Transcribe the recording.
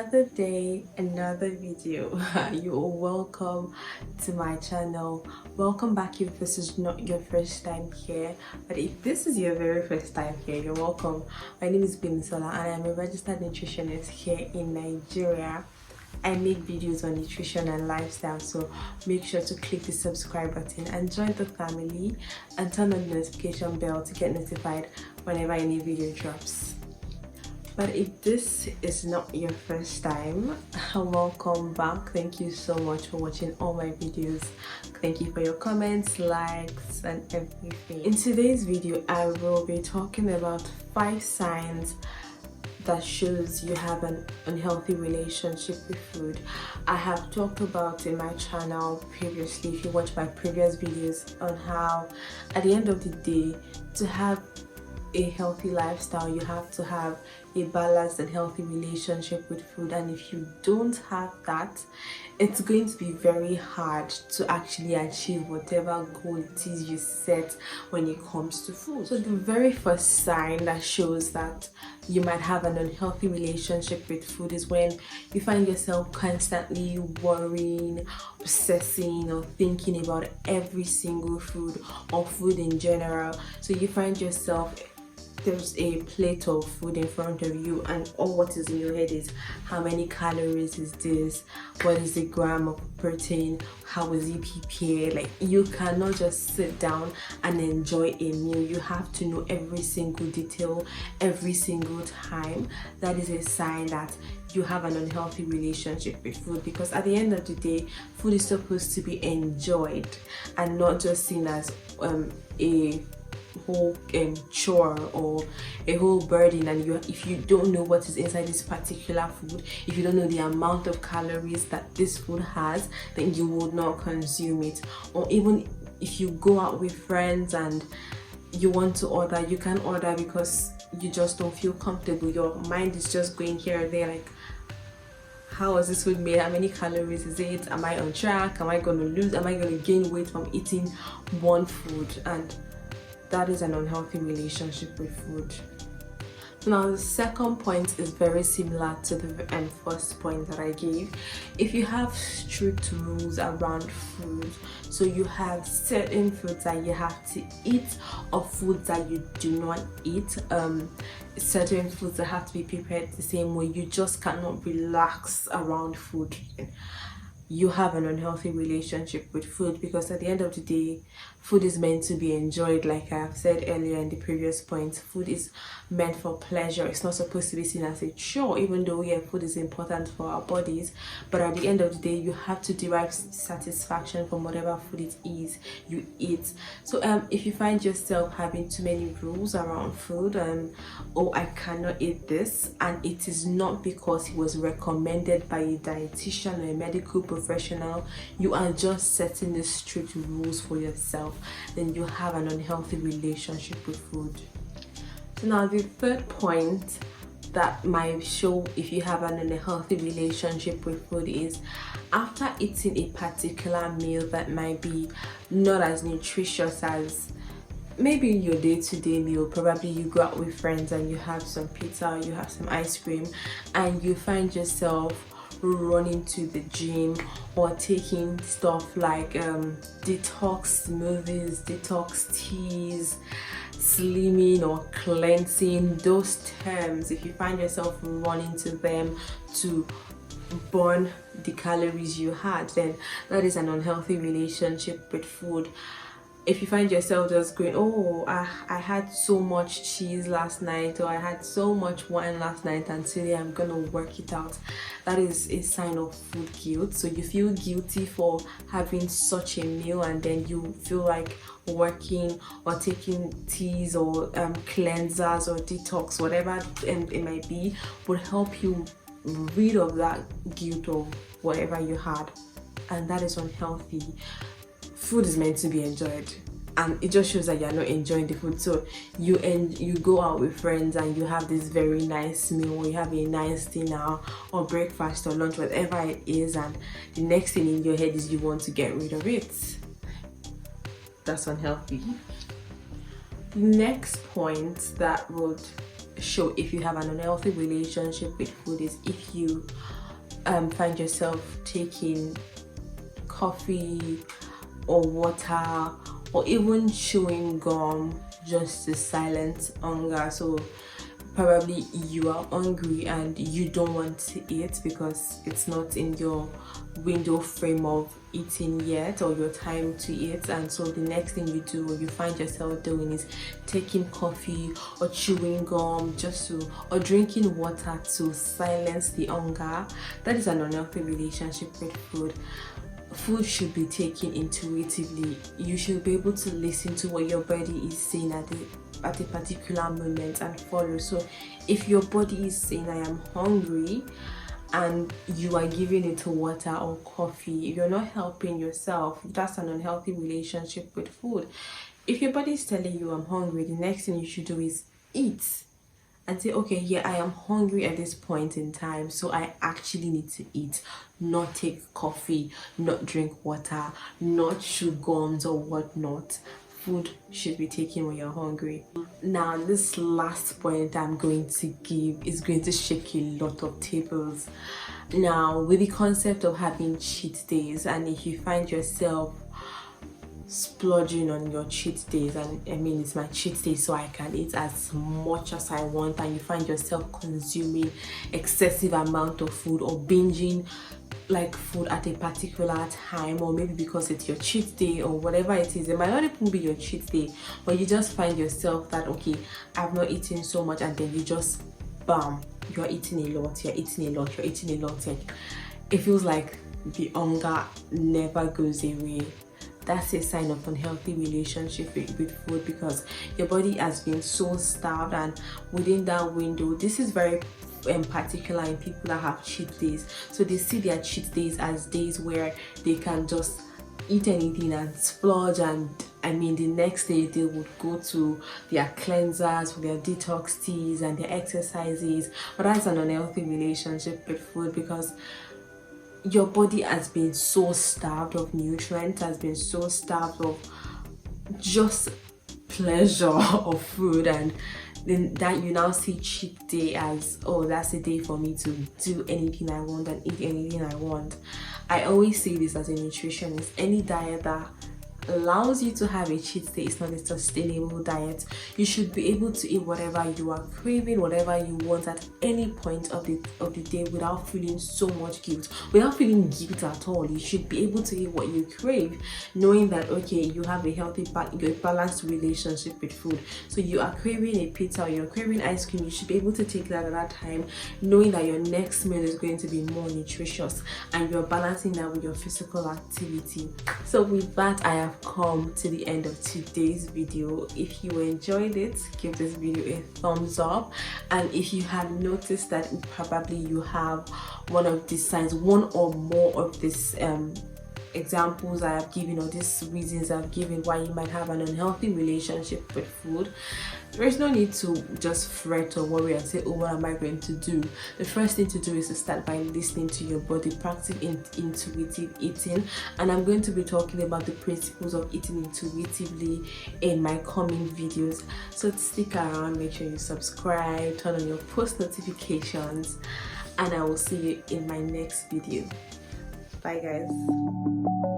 Another day, another video. You're welcome to my channel. Welcome back if this is not your first time here, but if this is your very first time here, you're welcome. My name is Bimisola and I'm a registered nutritionist here in Nigeria. I make videos on nutrition and lifestyle, so make sure to click the subscribe button and join the family and turn on the notification bell to get notified whenever any video drops. But if this is not your first time, welcome back. Thank you so much for watching all my videos. Thank you for your comments, likes, and everything. In today's video, I will be talking about 5 signs that shows you have an unhealthy relationship with food. I have talked about in my channel previously, if you watch my previous videos, on how at the end of the day, to have a healthy lifestyle, you have to have a balanced and healthy relationship with food, and if you don't have that, it's going to be very hard to actually achieve whatever goal it is you set when it comes to food. So the very first sign that shows that you might have an unhealthy relationship with food is when you find yourself constantly worrying, obsessing, or thinking about every single food or food in general. So you find yourself, there's a plate of food in front of you and all what is in your head is how many calories is this, what is the gram of protein, how is it prepared. Like, you cannot just sit down and enjoy a meal. You have to know every single detail every single time. That is a sign that you have an unhealthy relationship with food, because at the end of the day, food is supposed to be enjoyed and not just seen as a whole chore or a whole burden. And if you don't know what is inside this particular food, if you don't know the amount of calories that this food has, then you would not consume it. Or even if you go out with friends and you want to order, you can order because you just don't feel comfortable. Your mind is just going here or there, like, how is this food made? How many calories is it? Am I on track? Am I going to lose? Am I going to gain weight from eating one food? And that is an unhealthy relationship with food. Now, the second point is very similar to the first point that I gave. If you have strict rules around food, so you have certain foods that you have to eat or foods that you do not eat, certain foods that have to be prepared the same way, you just cannot relax around food, you have an unhealthy relationship with food. Because at the end of the day, food is meant to be enjoyed. Like I have said earlier in the previous point, food is meant for pleasure. It's not supposed to be seen as a chore, even though, yeah, food is important for our bodies, but at the end of the day, you have to derive satisfaction from whatever food it is you eat. So if you find yourself having too many rules around food, oh, I cannot eat this, and it is not because it was recommended by a dietitian or a medical professional, you are just setting the strict rules for yourself, then you have an unhealthy relationship with food. So now the third point that might show if you have an unhealthy relationship with food is after eating a particular meal that might be not as nutritious as maybe your day-to-day meal. Probably you go out with friends and you have some pizza or you have some ice cream, and you find yourself running to the gym or taking stuff like detox smoothies, detox teas, slimming or cleansing. Those terms, if you find yourself running to them to burn the calories you had, then that is an unhealthy relationship with food. If you find yourself just going, oh, I had so much cheese last night, or I had so much wine last night, and today I'm gonna work it out, that is a sign of food guilt. So you feel guilty for having such a meal, and then you feel like working or taking teas or cleansers or detox, whatever it might be, would help you rid of that guilt of whatever you had, and that is unhealthy. Food is meant to be enjoyed, and it just shows that you're not enjoying the food. So you go out with friends and you have this very nice meal, or you have a nice dinner or breakfast or lunch, whatever it is, and the next thing in your head is you want to get rid of it. That's unhealthy. The next point that would show if you have an unhealthy relationship with food is if you find yourself taking coffee or water or even chewing gum just to silence hunger. So probably you are hungry and you don't want to eat because it's not in your window frame of eating yet, or your time to eat, and so the next thing you do or you find yourself doing is taking coffee or chewing gum just to, or drinking water to silence the hunger. That is an unhealthy relationship with food. Food should be taken intuitively. You should be able to listen to what your body is saying at a particular moment and follow. So if your body is saying I am hungry and you are giving it to water or coffee, you're not helping yourself. That's an unhealthy relationship with food. If your body is telling you I'm hungry, the next thing you should do is eat and say, okay, yeah, I am hungry at this point in time, so I actually need to eat, not take coffee, not drink water, not chew gums or whatnot. Food should be taken when you're hungry. Now, this last point I'm going to give is going to shake a lot of tables. Now, with the concept of having cheat days, and if you find yourself splurging on your cheat days, and I mean it's my cheat day so I can eat as much as I want, and you find yourself consuming excessive amount of food or binging like food at a particular time, or maybe because it's your cheat day or whatever it is, it might not even be your cheat day, but you just find yourself that okay, I've not eaten so much, and then you just bam, you're eating a lot, you're eating a lot, you're eating a lot. Like, it feels like the hunger never goes away. That's a sign of unhealthy relationship with food, because your body has been so starved, and within that window, this is very particular in people that have cheat days. So they see their cheat days as days where they can just eat anything and splurge, and I mean the next day they would go to their cleansers, their detox teas and their exercises. But that's an unhealthy relationship with food, because your body has been so starved of nutrients, has been so starved of just pleasure of food, and then that you now see cheat day as, oh, that's a day for me to do anything I want and eat anything I want. I always say this as a nutritionist: any diet that allows you to have a cheat day is not a sustainable diet. You should be able to eat whatever you are craving, whatever you want at any point of the day without feeling so much guilt, without feeling guilt at all. You should be able to eat what you crave, knowing that okay, you have a healthy, balanced relationship with food. So you are craving a pizza or you're craving ice cream, you should be able to take that at that time, knowing that your next meal is going to be more nutritious, and you're balancing that with your physical activity. So with that, I have come to the end of today's video. If you enjoyed it, give this video a thumbs up, and if you have noticed that probably you have one of these signs, one or more of these examples I have given, or these reasons I've given why you might have an unhealthy relationship with food, there is no need to just fret or worry and say, oh, what am I going to do? The first thing to do is to start by listening to your body, practice intuitive eating, and I'm going to be talking about the principles of eating intuitively in my coming videos. So stick around, make sure you subscribe, turn on your post notifications, and I will see you in my next video. Bye guys.